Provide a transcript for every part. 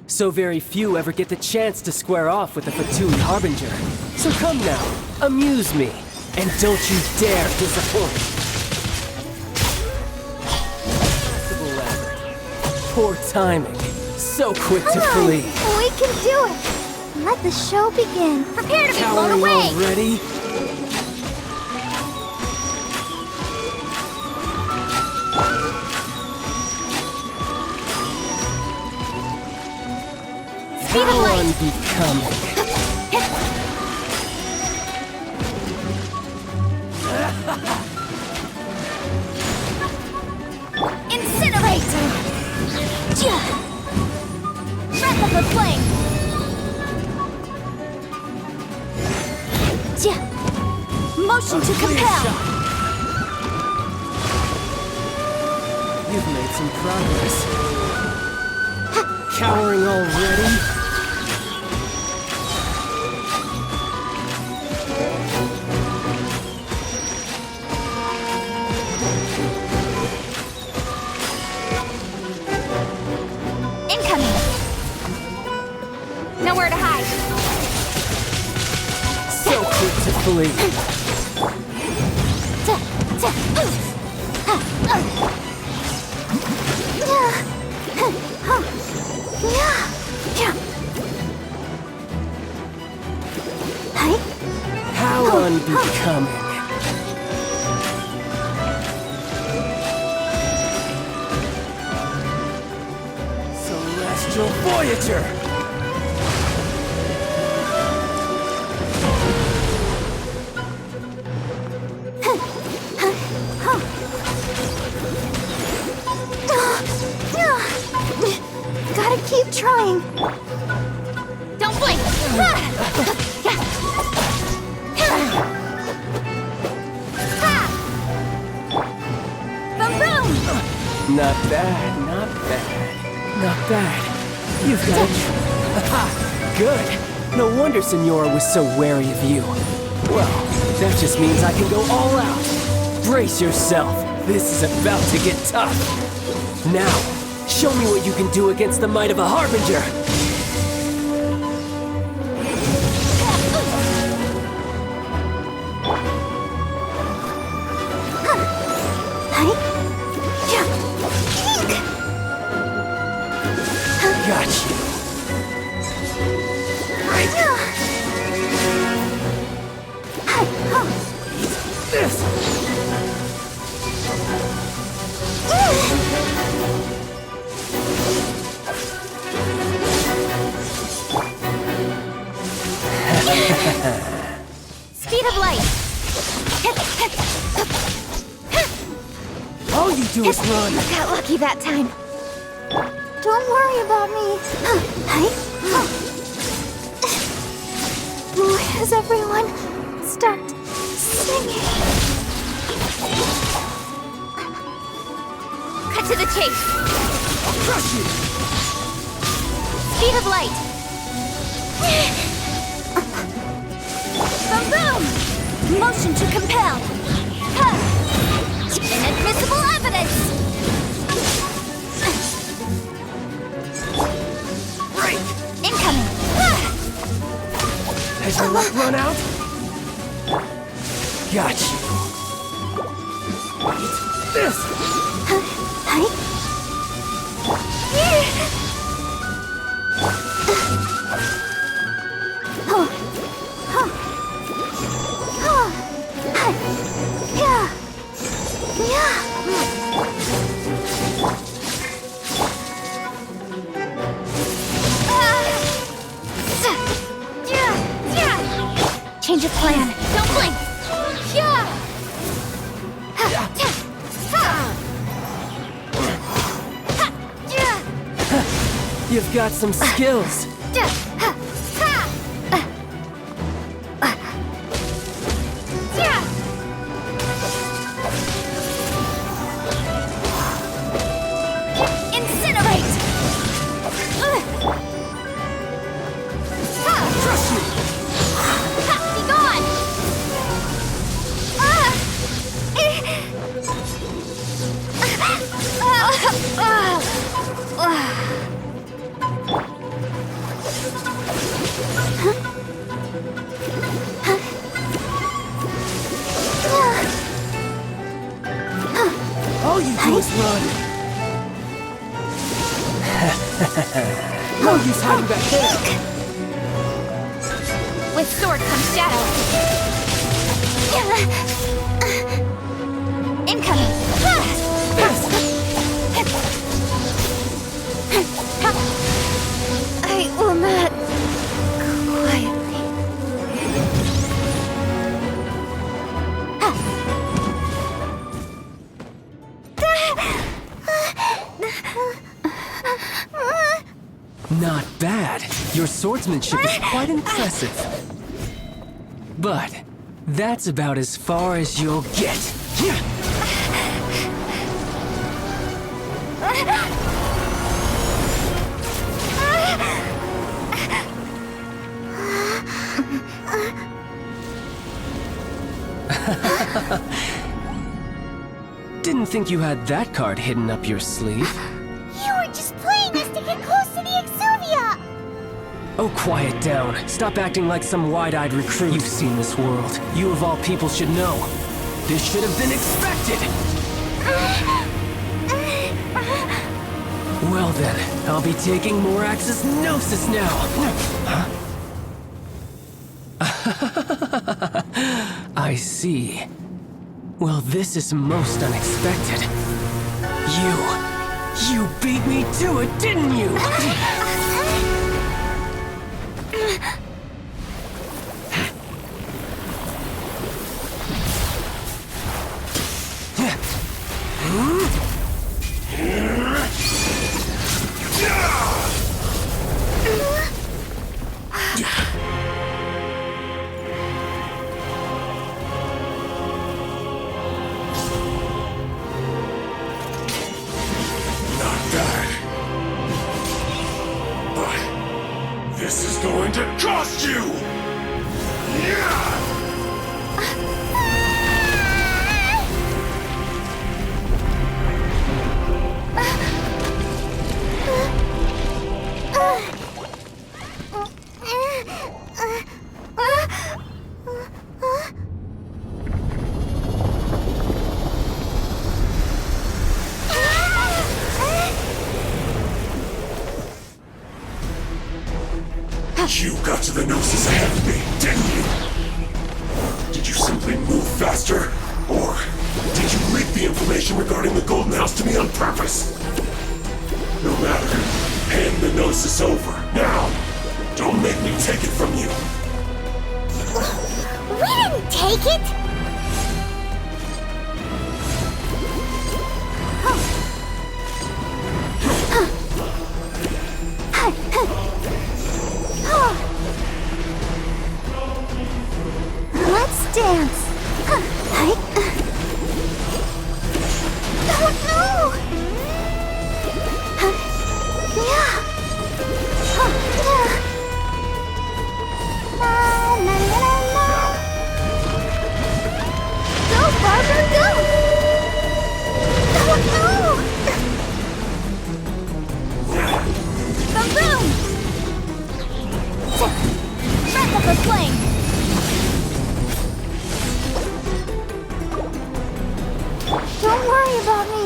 So very few ever get the chance to square off with the Fatui Harbinger. So come now, amuse me, and don't you dare disappoint. Poor timing. So quick to flee. We can do it. Let the show begin. Prepare to be blown Cowering away. already? Speed of light. Unbecoming. Incinerate. Breath of the flame. Motion to compel. You've made some progress. Cowering already? Incoming. Nowhere to hide. So quick to flee. How unbecoming. Celestial Voyager! Gotta keep trying. Don't blink. Boom, boom. Not bad, not bad, not bad. You've got it. Aha! Good. No wonder Senora was so wary of you. Well, that just means I can go all out. Brace yourself. This is about to get tough. Now, show me what you can do against the might of a Harbinger. Got you. This. Speed of light. All you do is run. Got lucky that time. Don't worry about me. Why has everyone stopped singing? Cut to the chase. I'll crush you. Speed of light. Boom, boom. Motion to compel. Inadmissible evidence. Break. Incoming. Has your luck run out? Got you. Eat this. Change of plan. Don't blink. You've got some skills. Incinerate. Trust me. Be gone. must run. No use hiding back there. With sword comes shadow. Incoming. I will not quietly. Not bad. Your swordsmanship is quite impressive. But that's about as far as you'll get. Didn't think you had that card hidden up your sleeve. You were just playing us to get close to the Exuvia! Oh, quiet down. Stop acting like some wide-eyed recruit. You've seen this world. You of all people should know. This should have been expected! Well then, I'll be taking Morax's Gnosis now! I see. Well, this is most unexpected. You beat me to it, didn't you? This is going to cost you! You got to the Gnosis ahead of me, didn't you? Did you simply move faster? Or did you leak the information regarding the Golden House to me on purpose? No matter. Hand the Gnosis over, now! Don't make me take it from you! We didn't take it! Let's dance. Oh no! Yeah. Go, Barbara, go! Oh no! Boom! Breath of the flame! Don't worry about me.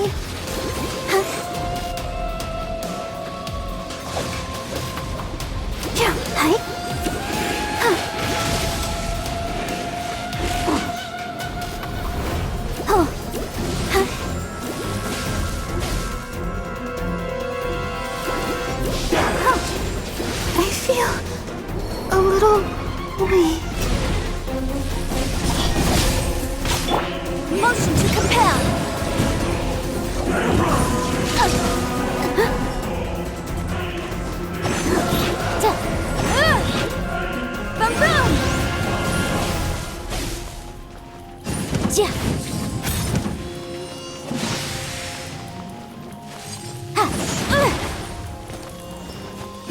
I feel a little weak. Motion to compel. Boom boom.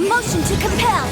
Motion to compel.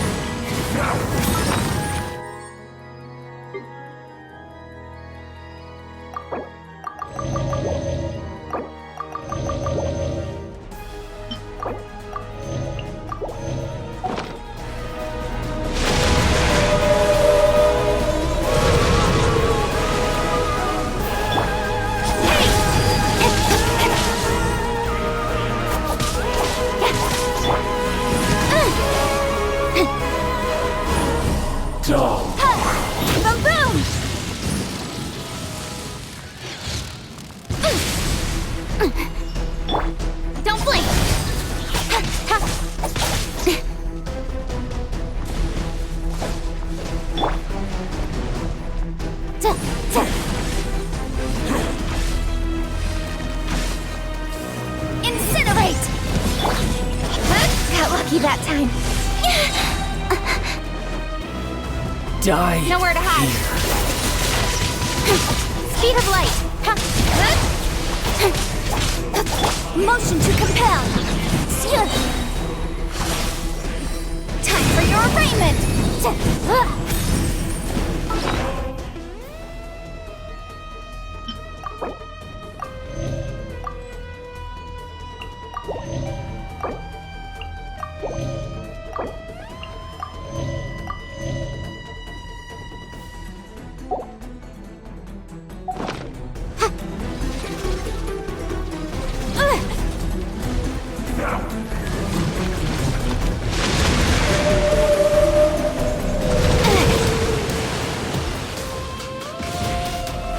lucky that time. Die. Nowhere to hide. Speed of light. Motion to compel. Time for your arraignment.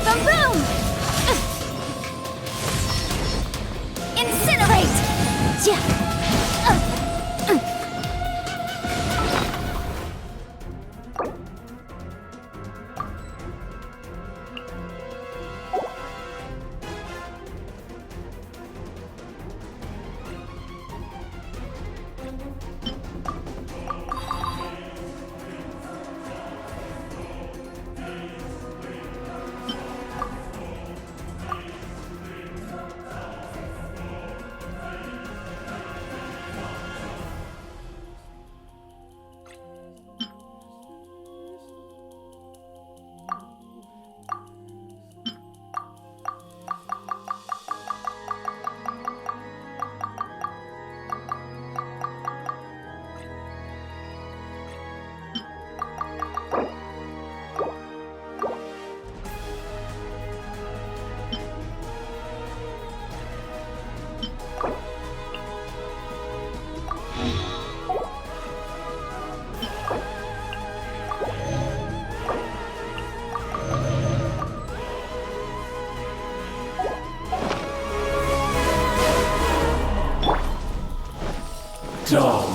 Boom boom! Incinerate! Dumb.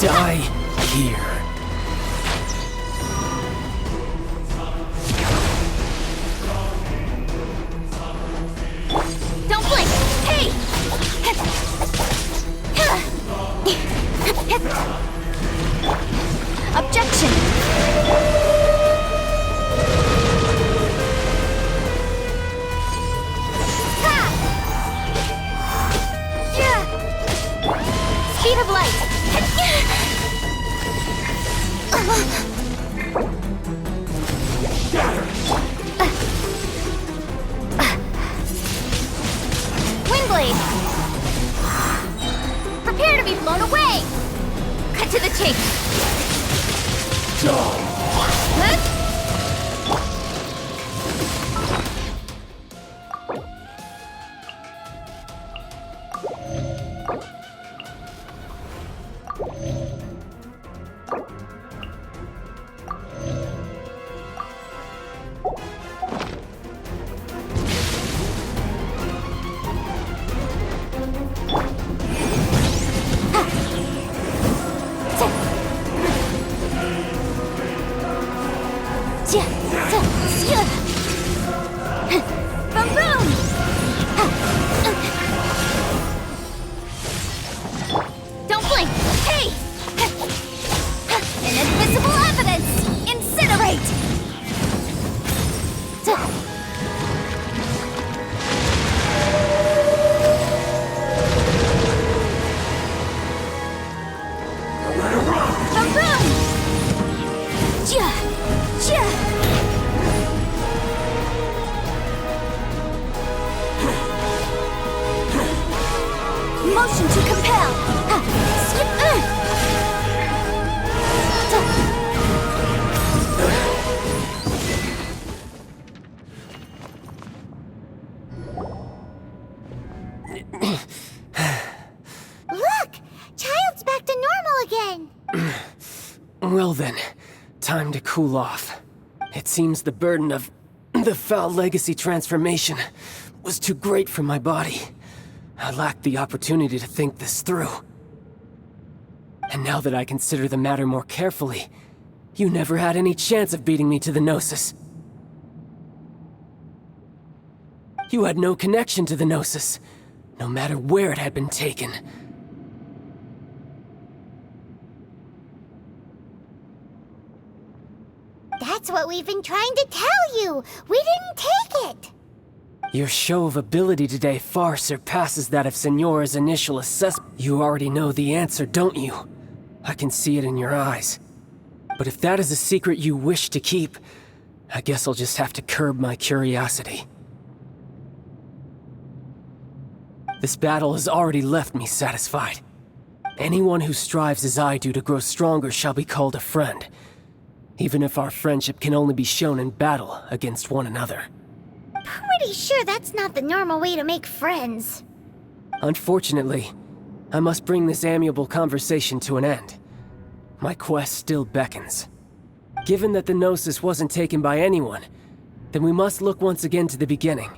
Die here. Don't blink! Hey! Objection! Speed of light! Windblade! Prepare to be blown away! Cut to the chase! Dumb. Huh? Boom boom! Don't blink! Hey! Inadmissible evidence! Incinerate! Boom boom! Motion to compel. Look! Child's back to normal again! Well then, Time to cool off. It seems the burden of the foul legacy transformation was too great for my body. I lacked the opportunity to think this through. And now that I consider the matter more carefully, you never had any chance of beating me to the Gnosis. You had no connection to the Gnosis, no matter where it had been taken. That's what we've been trying to tell you! We didn't take it! Your show of ability today far surpasses that of Senora's initial assessment. You already know the answer, don't you? I can see it in your eyes. But if that is a secret you wish to keep, I guess I'll just have to curb my curiosity. This battle has already left me satisfied. Anyone who strives as I do to grow stronger shall be called a friend, even if our friendship can only be shown in battle against one another. Pretty sure that's not the normal way to make friends. Unfortunately, I must bring this amiable conversation to an end. My quest still beckons. Given that the Gnosis wasn't taken by anyone, then we must look once again to the beginning.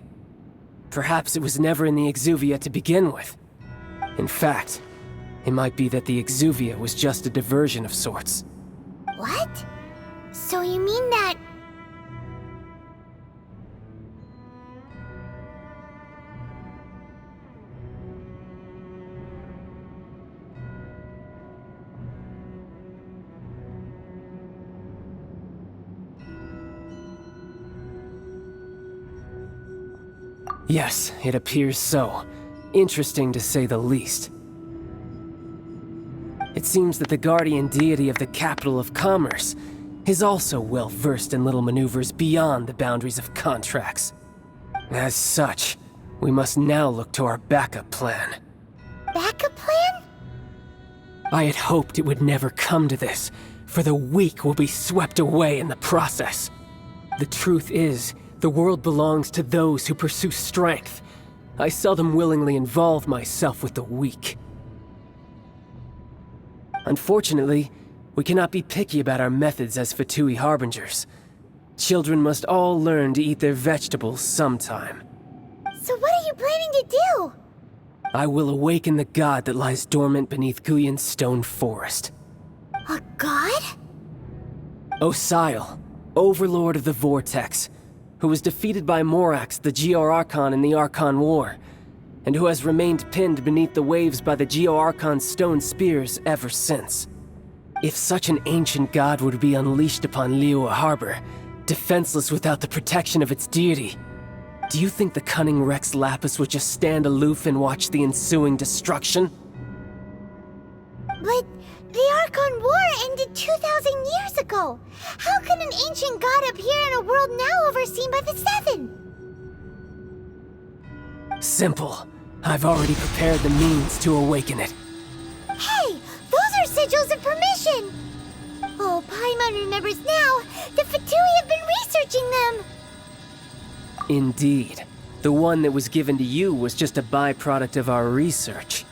Perhaps it was never in the Exuvia to begin with. In fact, it might be that the Exuvia was just a diversion of sorts. What? So you mean that... Yes, it appears so. Interesting to say the least. It seems that the guardian deity of the capital of commerce is also well versed in little maneuvers beyond the boundaries of contracts. As such, we must now look to our backup plan. Backup plan? I had hoped it would never come to this, for the weak will be swept away in the process. The truth is, the world belongs to those who pursue strength. I seldom willingly involve myself with the weak. Unfortunately, we cannot be picky about our methods as Fatui Harbingers. Children must all learn to eat their vegetables sometime. So what are you planning to do? I will awaken the god that lies dormant beneath Guyon's stone forest. A god? Osial, overlord of the Vortex, who was defeated by Morax, the Geo-Archon in the Archon War, and who has remained pinned beneath the waves by the Geo-Archon's stone spears ever since. If such an ancient god were to be unleashed upon Liyue Harbor, defenseless without the protection of its deity, do you think the cunning Rex Lapis would just stand aloof and watch the ensuing destruction? But the Archon War ended 2,000 years ago. How can an ancient god appear in a world now overseen by the Seven? Simple. I've already prepared the means to awaken it. Hey, those are sigils of permission! Oh, Paimon remembers now. The Fatui have been researching them. Indeed. The one that was given to you was just a byproduct of our research.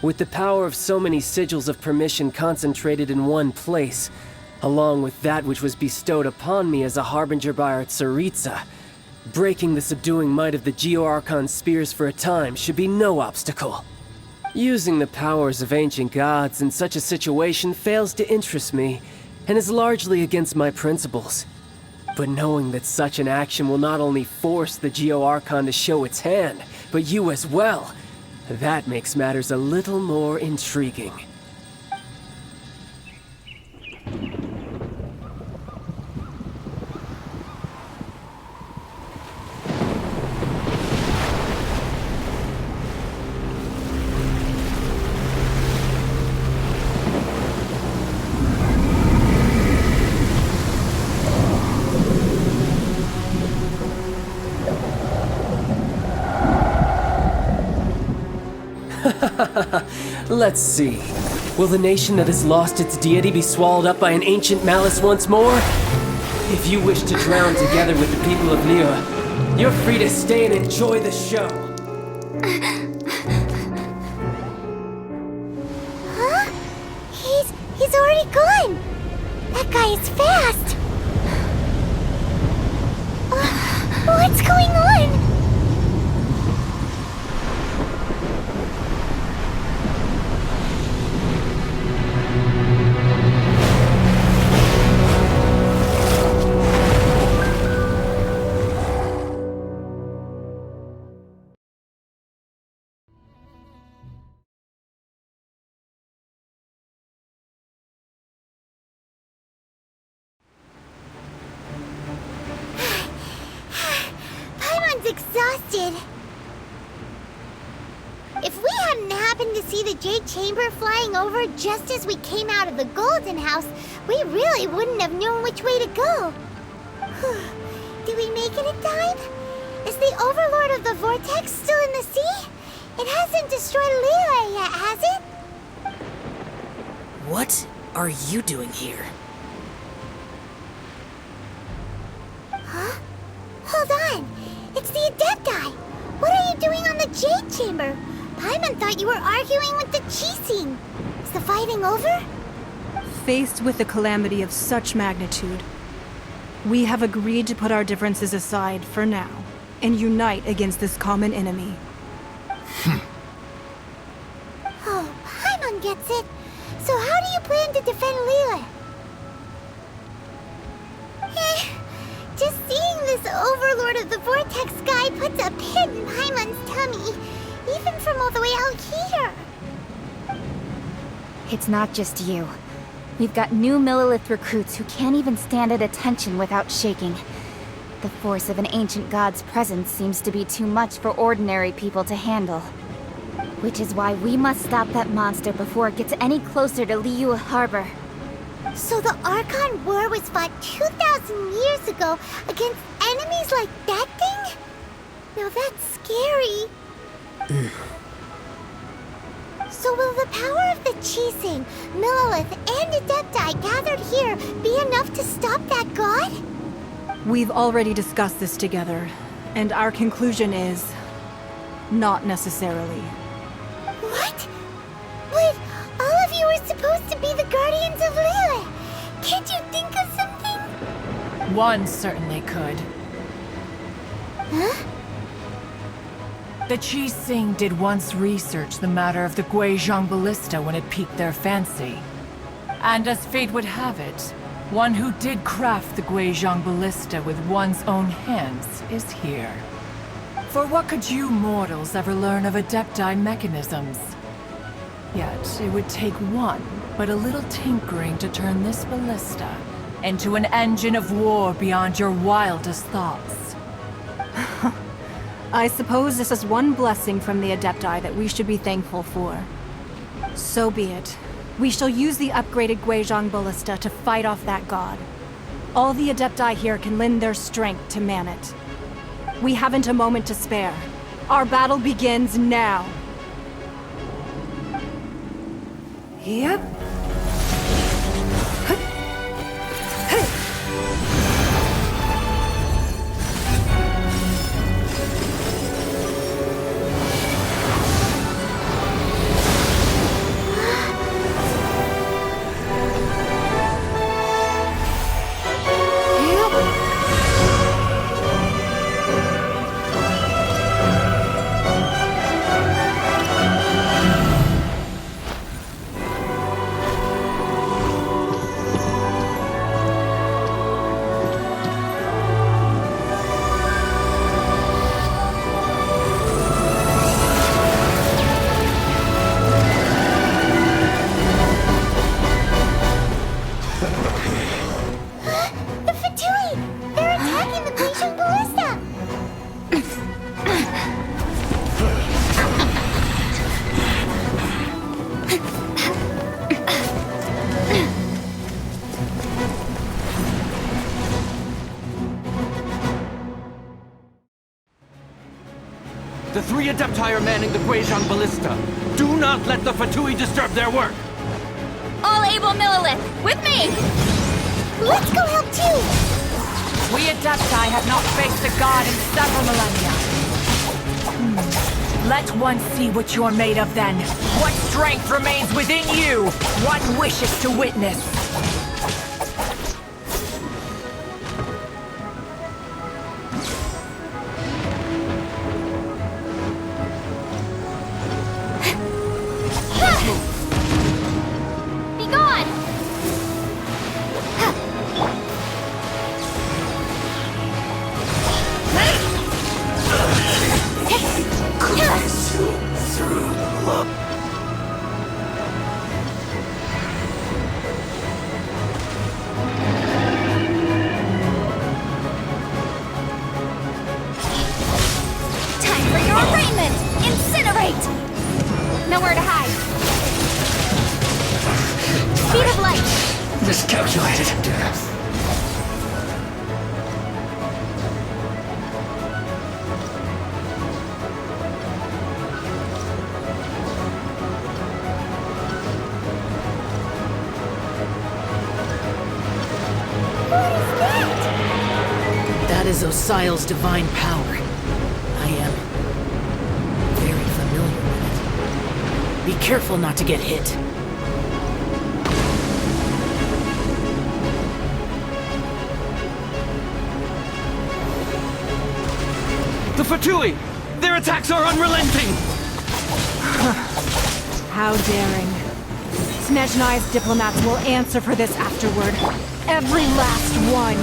With the power of so many sigils of permission concentrated in one place, along with that which was bestowed upon me as a harbinger by our Tsaritsa, breaking the subduing might of the Geo-Archon spears for a time should be no obstacle. Using the powers of ancient gods in such a situation fails to interest me, and is largely against my principles. But knowing that such an action will not only force the Geo-Archon to show its hand, but you as well, that makes matters a little more intriguing. Let's see. Will the nation that has lost its deity be swallowed up by an ancient malice once more? If you wish to drown together with the people of Liyue, you're free to stay and enjoy the show. Huh? He's already gone. That guy is fast! What's going on? Exhausted. If we hadn't happened to see the Jade Chamber flying over just as we came out of the Golden House, we really wouldn't have known which way to go. Did we make it in time? Is the Overlord of the Vortex still in the sea? It hasn't destroyed Liyue yet, has it? What are you doing here? Huh? Hold on. It's the Adepti! What are you doing on the Jade Chamber? Paimon thought you were arguing with the Qixing. Is the fighting over? Faced with a calamity of such magnitude, we have agreed to put our differences aside for now and unite against this common enemy. Oh, Paimon gets it. So how do you plan to defend Liyue? Just seeing this Overlord of the Vortex guy puts a pit in Paimon's tummy, even from all the way out here. It's not just you. We've got new Millelith recruits who can't even stand at attention without shaking. The force of an ancient god's presence seems to be too much for ordinary people to handle. Which is why we must stop that monster before it gets any closer to Liyue Harbor. So the Archon War was fought 2,000 years ago against enemies like that thing? Now that's scary. So will the power of the Qixing, Millelith, and Adepti gathered here be enough to stop that god? We've already discussed this together, and our conclusion is... not necessarily. What? But all of you were supposed to be the Guardians of Liyue. Can't you think of something? One certainly could. Huh? The Qixing did once research the matter of the Guizhong Ballista when it piqued their fancy. And as fate would have it, one who did craft the Guizhong Ballista with one's own hands is here. For what could you mortals ever learn of Adepti mechanisms? Yet, it would take one, but a little tinkering to turn this ballista into an engine of war beyond your wildest thoughts. I suppose this is one blessing from the Adepti that we should be thankful for. So be it. We shall use the upgraded Guizhong Ballista to fight off that god. All the Adepti here can lend their strength to man it. We haven't a moment to spare. Our battle begins now. Yep. The three Adepti are manning the Guizhong Ballista. Do not let the Fatui disturb their work! All able Millelith, with me! Let's go help too! We Adepti have not faced a god in several millennia. Let one see what you're made of then. What strength remains within you? One wishes to witness. What is that? That is Osial's divine power. I am very familiar with it. Be careful not to get hit. The Fatui! Their attacks are unrelenting! How daring. Snezhnai's diplomats will answer for this afterward. Every last one.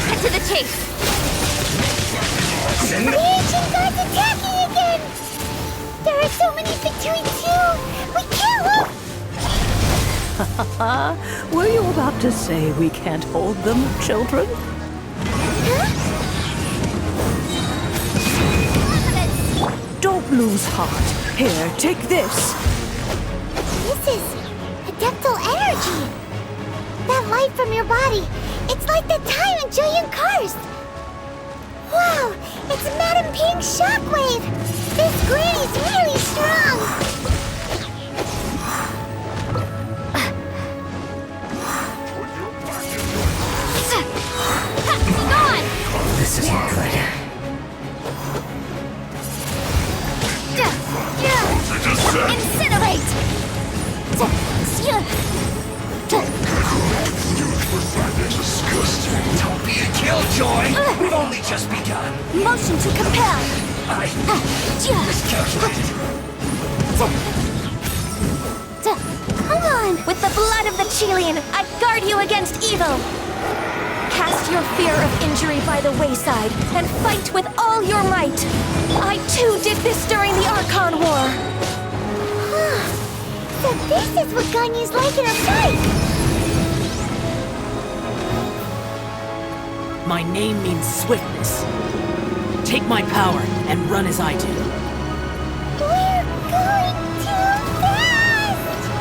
Cut to the chase. The ancient god's attacking again! There are so many Fatui too! We can't look! Were you about to say we can't hold them, children? Don't lose heart. Here, take this. This is adeptal energy! That light from your body, it's like the time in Julian Karst! Wow, it's Madame Ping's shockwave! This granny's really strong! This isn't good. Incinerate! Disgusting. Don't be a killjoy! We've only just begun. Motion to compel! Miscalculated. Come on! With the blood of the Chilean, I guard you against evil! Cast your fear of injury by the wayside, and fight with all your might! I too did this during the Archon War! So this is what Ganyu's like in a fight! My name means swiftness. Take my power and run as I do. We're going too fast!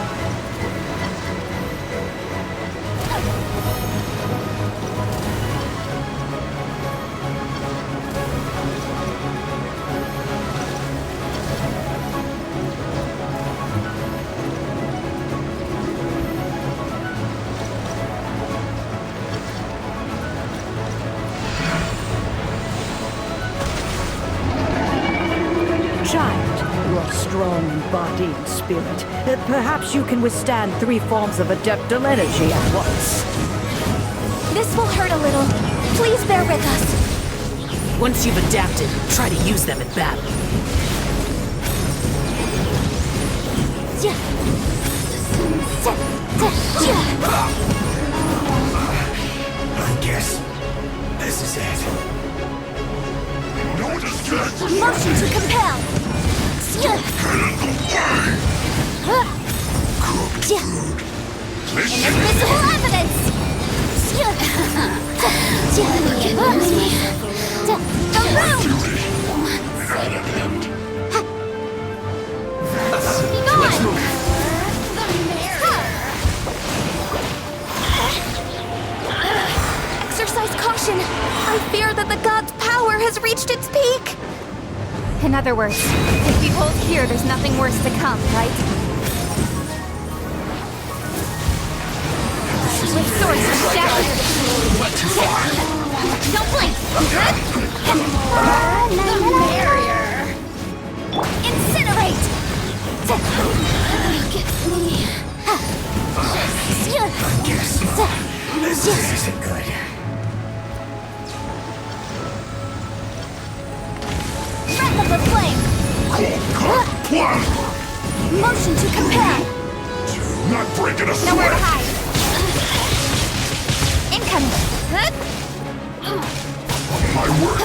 Child, you are strong in body and spirit. Perhaps you can withstand 3 forms of adeptal energy at once. This will hurt a little. Please bear with us. Once you've adapted, try to use them in battle. I guess this is it. No distraction. Motion to compel! Invisible evidence! The room! Be gone! Exercise caution! I fear that the god's power has reached its peak! In other words, if we hold here, there's nothing worse to come, right? With swords and shadows. Don't blink! Incinerate! This isn't good. Breath of the flame! Motion to compel! Not breaking a Nowhere to sweat. hide! Incoming! My work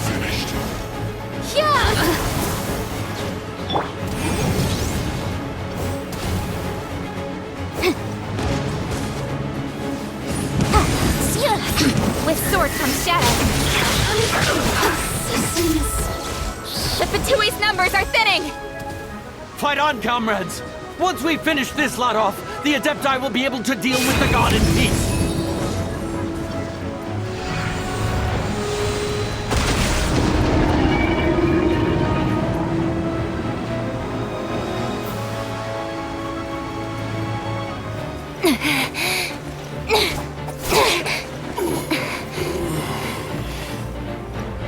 finished. With sword comes shadow. The Fatui's numbers are thinning! Fight on, comrades! Once we finish this lot off, the Adepti will be able to deal with the god in peace!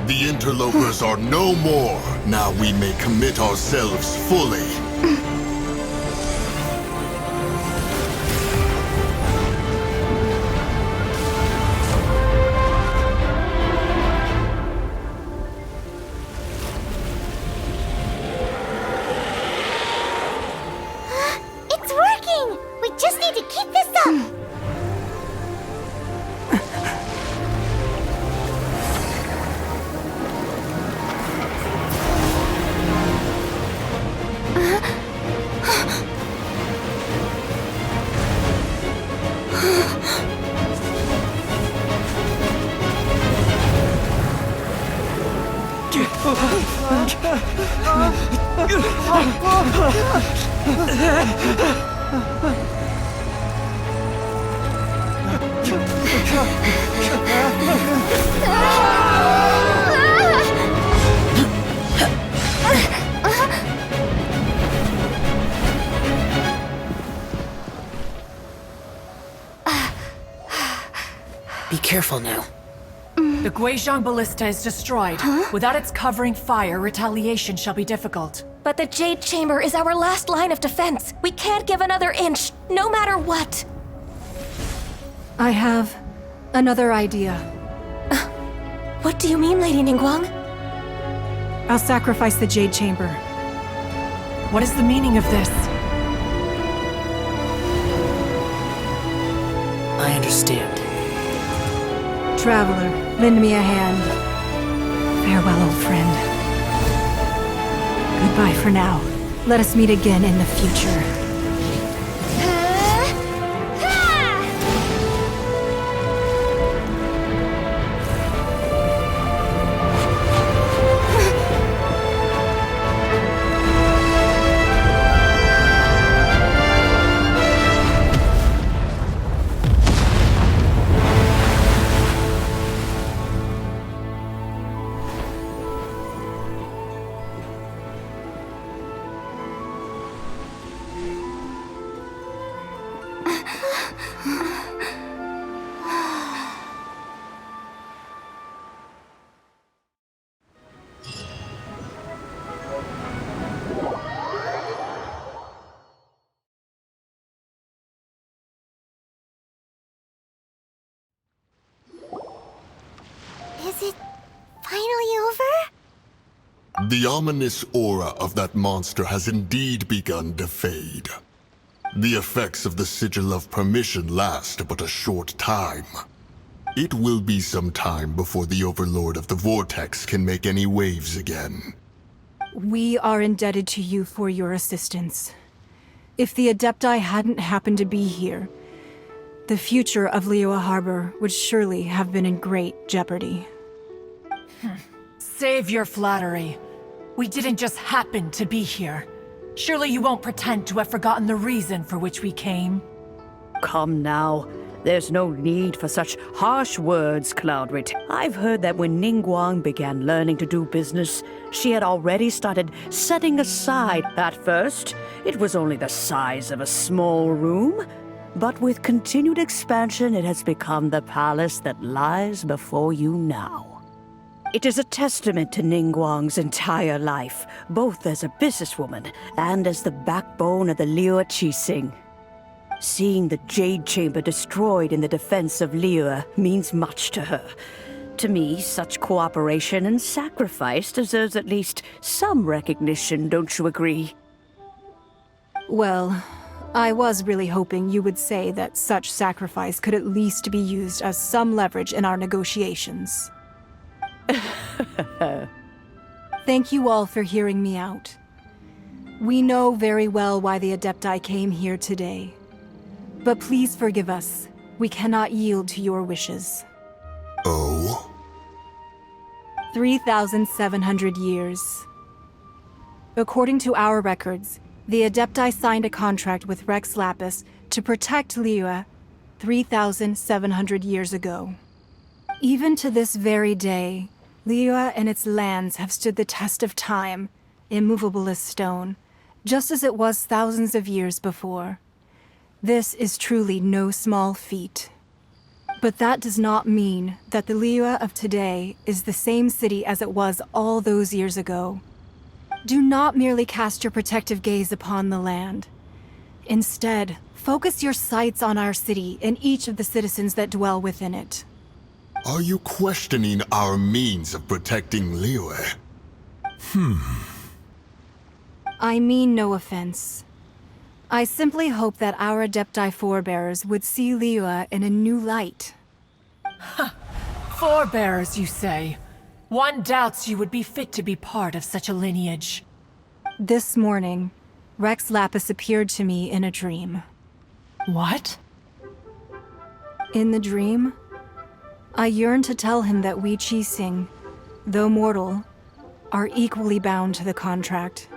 The interlopers are no more. Now we may commit ourselves fully. It's working! We just need to keep this up! Be careful now. The Guizhong Ballista is destroyed. Without its covering fire, retaliation shall be difficult. But the Jade Chamber is our last line of defense. We can't give another inch, no matter what. I have another idea. What do you mean, Lady Ningguang? I'll sacrifice the Jade Chamber. What is the meaning of this? I understand. Traveler, lend me a hand. Farewell, old friend. Goodbye for now. Let us meet again in the future. Is it finally over? The ominous aura of that monster has indeed begun to fade. The effects of the Sigil of Permission last but a short time. It will be some time before the Overlord of the Vortex can make any waves again. We are indebted to you for your assistance. If the Adepti hadn't happened to be here, the future of Liyue Harbor would surely have been in great jeopardy. Save your flattery. We didn't just happen to be here. Surely you won't pretend to have forgotten the reason for which we came. Come now. There's no need for such harsh words, Cloudrit. I've heard that when Ningguang began learning to do business, she had already started setting aside. At first, it was only the size of a small room, but with continued expansion, it has become the palace that lies before you now. It is a testament to Ningguang's entire life, both as a businesswoman and as the backbone of the Liyue Qixing. Seeing the Jade Chamber destroyed in the defense of Liyue means much to her. To me, such cooperation and sacrifice deserves at least some recognition, don't you agree? Well, I was really hoping you would say that such sacrifice could at least be used as some leverage in our negotiations. Thank you all for hearing me out. We know very well why the Adepti came here today. But please forgive us. We cannot yield to your wishes. Oh? 3,700 years. According to our records, the Adepti signed a contract with Rex Lapis to protect Liyue 3,700 years ago. Even to this very day, Liyue and its lands have stood the test of time, immovable as stone, just as it was thousands of years before. This is truly no small feat. But that does not mean that the Liyue of today is the same city as it was all those years ago. Do not merely cast your protective gaze upon the land. Instead, focus your sights on our city and each of the citizens that dwell within it. Are you questioning our means of protecting Liyue? I mean no offense. I simply hope that our Adepti forebears would see Liyue in a new light. Forebearers, you say? One doubts you would be fit to be part of such a lineage. This morning, Rex Lapis appeared to me in a dream. What? In the dream, I yearned to tell him that we Qixing, though mortal, are equally bound to the contract.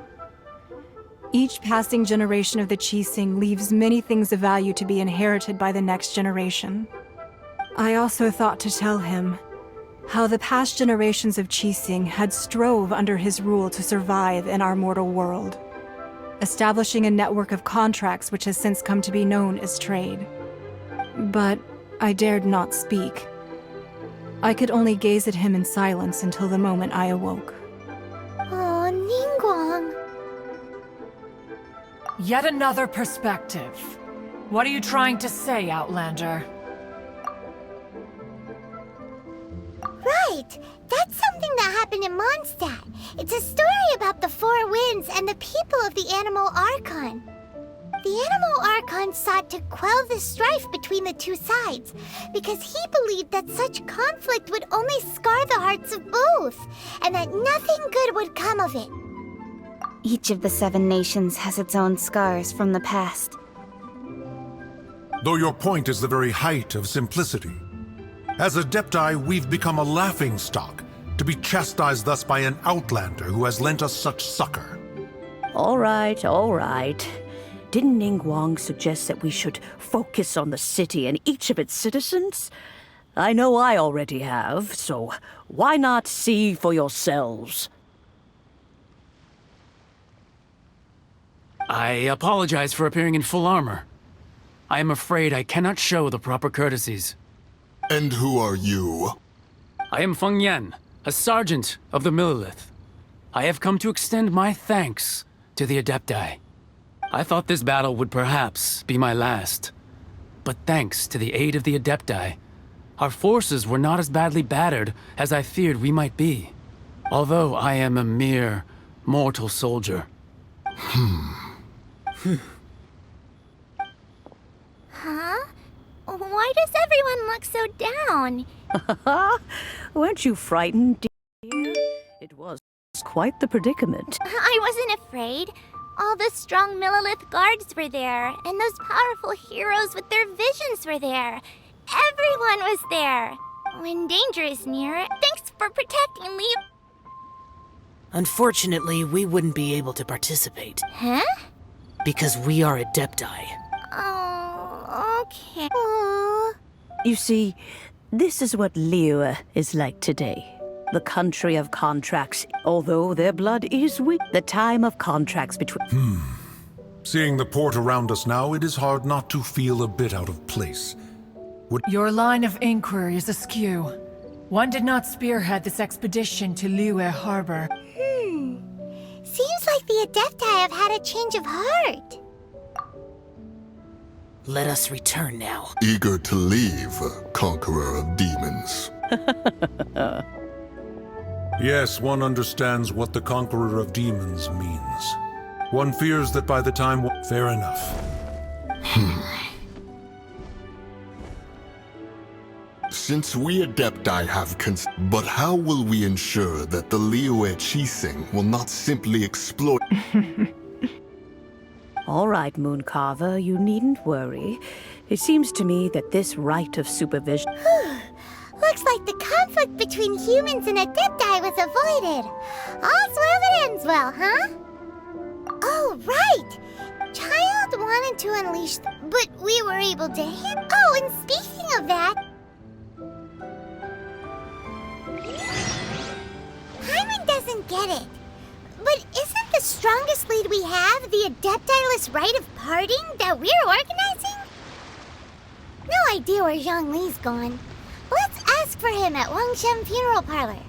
Each passing generation of the Qixing leaves many things of value to be inherited by the next generation. I also thought to tell him how the past generations of Qixing had strove under his rule to survive in our mortal world, establishing a network of contracts which has since come to be known as trade. But I dared not speak. I could only gaze at him in silence until the moment I awoke. Oh, Ningguang. Yet another perspective. What are you trying to say, Outlander? Right! That's something that happened in Mondstadt. It's a story about the Four Winds and the people of the Animal Archon. The Animal Archon sought to quell the strife between the two sides, because he believed that such conflict would only scar the hearts of both, and that nothing good would come of it. Each of the 7 nations has its own scars from the past. Though your point is the very height of simplicity. As Adepti, we've become a laughingstock, to be chastised thus by an outlander who has lent us such succor. All right, all right. Didn't Ningguang suggest that we should focus on the city and each of its citizens? I know I already have, so why not see for yourselves? I apologize for appearing in full armor. I am afraid I cannot show the proper courtesies. And who are you? I am Feng Yan, a sergeant of the Millelith. I have come to extend my thanks to the Adepti. I thought this battle would perhaps be my last. But thanks to the aid of the Adepti, our forces were not as badly battered as I feared we might be. Although I am a mere mortal soldier. Huh? Why does everyone look so down? Weren't you frightened, dear? It was quite the predicament. I wasn't afraid. All the strong Millelith guards were there, and those powerful heroes with their visions were there. Everyone was there. When danger is near, thanks for protecting Leo. Unfortunately, we wouldn't be able to participate. Huh? Because we are Adepti. Oh, okay. Aw. You see, this is what Liyue is like today. The country of contracts. Although their blood is weak, the time of contracts between... Seeing the port around us now, it is hard not to feel a bit out of place. Your line of inquiry is askew. One did not spearhead this expedition to Liyue Harbor. Seems like the Adepti have had a change of heart. Let us return now. Eager to leave, conqueror of demons. Yes, one understands what the Conqueror of Demons means. One fears that by the time... Fair enough. Since we Adepti have but how will we ensure that the Liyue Qixing will not simply exploit... All right, Mooncarver, you needn't worry. It seems to me that this right of supervision... Looks like the conflict between humans and Adepti was avoided. All's well that ends well, huh? Oh, right! Childe wanted to unleash, but we were able to hit... Oh, and speaking of that... Hyman doesn't get it. But isn't the strongest lead we have the Adepti-less rite of parting that we're organizing? No idea where Zhang Li's gone. Let's ask for him at Wangshen Funeral Parlor.